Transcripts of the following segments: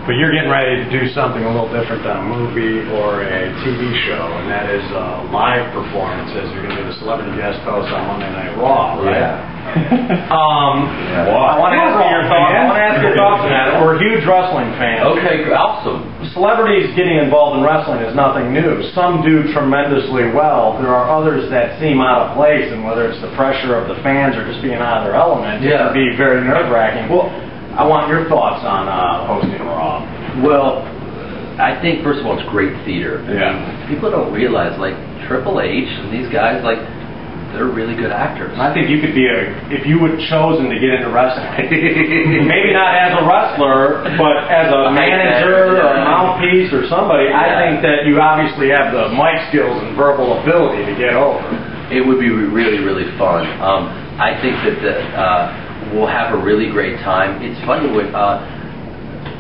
But you're getting ready to do something a little different than a movie or a TV show, and that is live performances. You're going to be the celebrity guest host on Monday Night Raw, right? Yeah. I want to ask your thoughts on that. We're huge wrestling fans. Okay, awesome. Celebrities getting involved in wrestling is nothing new. Some do tremendously well. There are others that seem out of place, and whether it's the pressure of the fans or just being out of their element, it can be very nerve-wracking. Well, I want your thoughts on hosting Raw. Well, I think, first of all, it's great theater. Yeah. People don't realize, like, Triple H and these guys, like, they're really good actors. I think you could be if you would chosen to get into wrestling, maybe not as a wrestler, but as a manager or a mouthpiece or somebody, I think that you obviously have the mic skills and verbal ability to get over. It would be really, really fun. I think that we'll have a really great time. It's funny when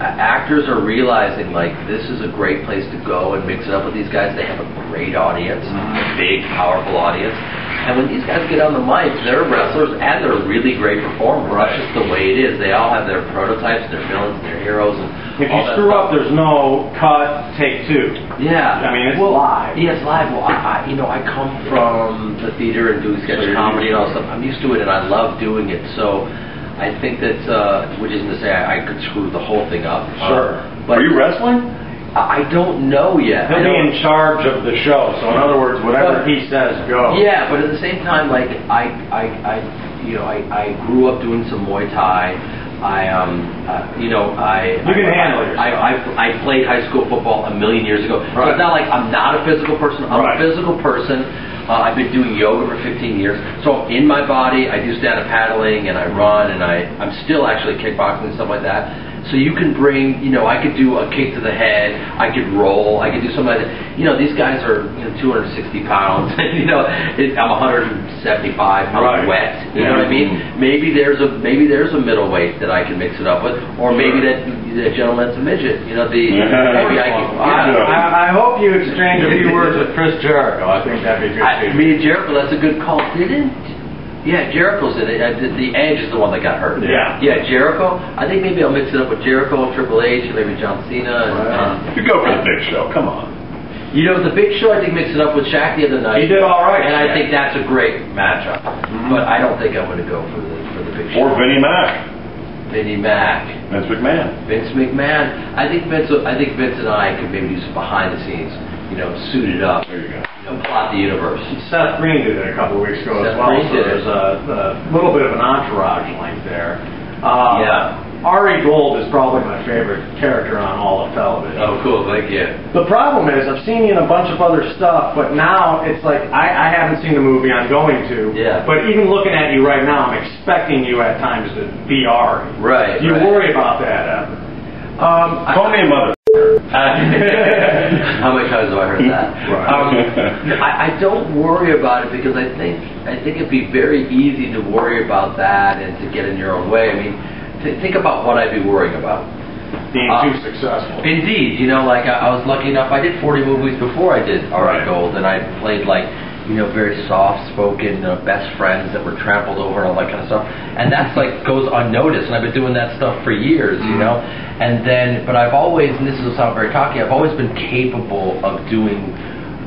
actors are realizing, like, this is a great place to go and mix it up with these guys. They have a great audience, a big, powerful audience. And when these guys get on the mic, they're wrestlers and they're really great performers. Right. That's just the way it is. They all have their prototypes, their villains, their heroes, and if you screw up, there's no cut, take two. Yeah. I mean, it's live. Yeah, it's live. Well, I come from the theater and doing sketch comedy and all that stuff. I'm used to it and I love doing it. So I think that, which isn't to say I could screw the whole thing up. Sure. But are you wrestling? I don't know yet. He'll be in charge of the show, so in other words, whatever he says, go. Yeah, but at the same time, like I grew up doing some Muay Thai. You can handle yourself. I played high school football a million years ago. So it's not like I'm not a physical person. I'm a physical person. I've been doing yoga for 15 years. So in my body, I do stand-up paddling and I run and I'm still actually kickboxing and stuff like that. So you can bring, I could do a kick to the head, I could roll, I could do something like that. These guys are 260 pounds, I'm 175 pounds wet, you know what I mean? Maybe there's a middleweight that I can mix it up with, or maybe that gentleman's a midget, maybe I can. I hope you exchange a few words with Chris Jericho. I think that'd be good. Me and Jericho, that's a good call. Yeah, Jericho's in it. The Edge is the one that got hurt. Yeah. Yeah, Jericho. I think maybe I'll mix it up with Jericho, Triple H, and maybe John Cena. You go for the Big Show. Come on. The Big Show, I think, mix it up with Shaq the other night. He did all right. And I think that's a great matchup. But I don't think I'm going to go for the Big Show. Or Vinnie Mac. Vinnie Mac. Vince McMahon. Vince McMahon. I think Vince and I could maybe do some behind the scenes, suited up. There you go. Plot the universe. Seth Green did it a couple of weeks ago as well. So there's a little bit of an entourage link there. Ari Gold is probably my favorite character on all of television. Oh, cool. Thank you. The problem is I've seen you in a bunch of other stuff, but now it's like I haven't seen the movie. I'm going to. Yeah. But even looking at you right now, I'm expecting you at times to be Ari. Right. Do you worry about that ever? Call me a mother. How many times have I heard that? I don't worry about it because I think it'd be very easy to worry about that and to get in your own way. I mean, think about what I'd be worrying about. Being too successful. Indeed. I was lucky enough. I did 40 movies before I did Ari Gold, and I played very soft-spoken best friends that were trampled over and all that kind of stuff. And that's goes unnoticed, and I've been doing that stuff for years, And then, but I've always, and this will sound very cocky, I've always been capable of doing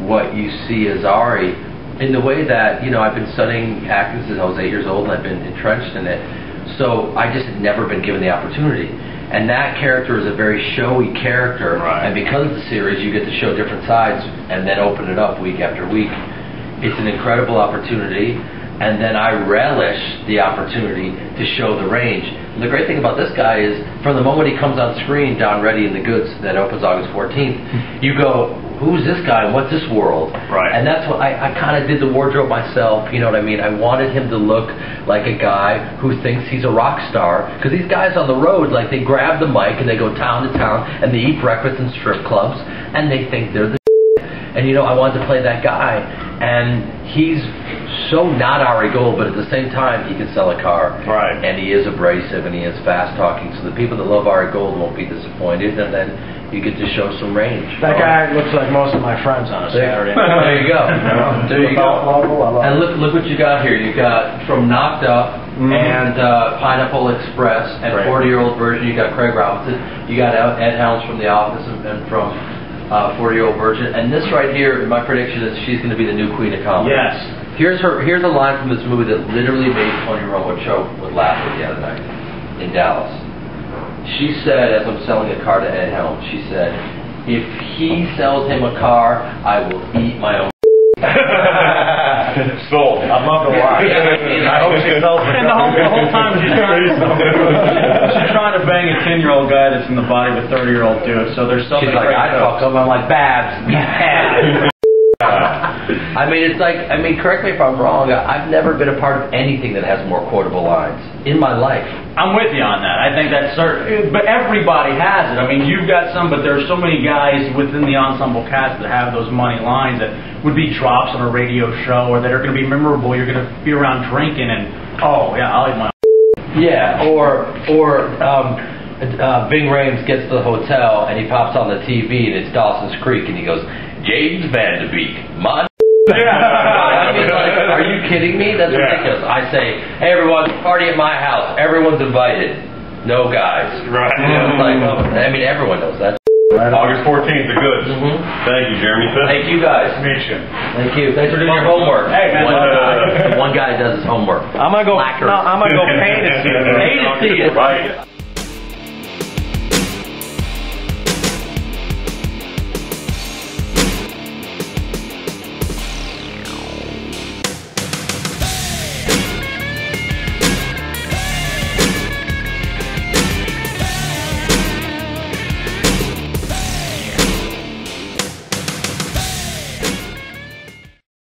what you see as Ari in the way that, I've been studying acting since I was 8 years old, and I've been entrenched in it. So I just had never been given the opportunity. And that character is a very showy character, and because of the series, you get to show different sides and then open it up week after week. It's an incredible opportunity, and then I relish the opportunity to show the range. And the great thing about this guy is, from the moment he comes on screen, Down Ready in the Goods, that opens August 14th, you go, who's this guy and what's this world? And that's what I kind of did the wardrobe myself, you know what I mean? I wanted him to look like a guy who thinks he's a rock star, because these guys on the road, they grab the mic and they go town to town and they eat breakfast in strip clubs and they think they're the and I wanted to play that guy, and he's so not Ari Gold, but at the same time he can sell a car, and he is abrasive and he is fast talking, so the people that love Ari Gold won't be disappointed, and then you get to show some range. That guy looks like most of my friends on a Saturday. There you go. There you go. And look what you got here. You got from Knocked Up and Pineapple Express, and 40-year-old virgin. You got Craig Robinson. You got Ed Helms from The Office and from 40-year-old virgin. And this right here, my prediction is she's going to be the new queen of comedy. Yes. Here's a line from this movie that literally made Tony Romo would laugh at the other night in Dallas. She said, as I'm selling a car to Ed Helms, she said, "If he sells him a car, I will eat my own." Sold. I'd love to watch. I hope she sells it. And the whole time she's trying to bang a 10-year-old guy that's in the body of a 30-year-old dude. So there's something. She's like, I fuck him. I'm like, Babs, yeah. I mean, correct me if I'm wrong. I've never been a part of anything that has more quotable lines in my life. I'm with you on that. I think that's certain. But everybody has it. I mean, you've got some, but there's so many guys within the ensemble cast that have those money lines that would be drops on a radio show or that are going to be memorable. You're going to be around drinking and, oh, yeah, I'll eat my Yeah, or Bing Rames gets to the hotel and he pops on the TV and it's Dawson's Creek and he goes, James Van De Beek, my I mean, like, are you kidding me? That's ridiculous. I say, hey everyone, party at my house. Everyone's invited. No guys. Right. You know, it's like, I mean, everyone knows that. August 14th, the goods. Thank you, Jeremy Piven. Thank you guys. Meet you. Thank you. Thanks for doing your homework. Hey, man. One guy does his homework. I'm gonna go. No, I'm gonna go pay to see it. Pay to see it. Right.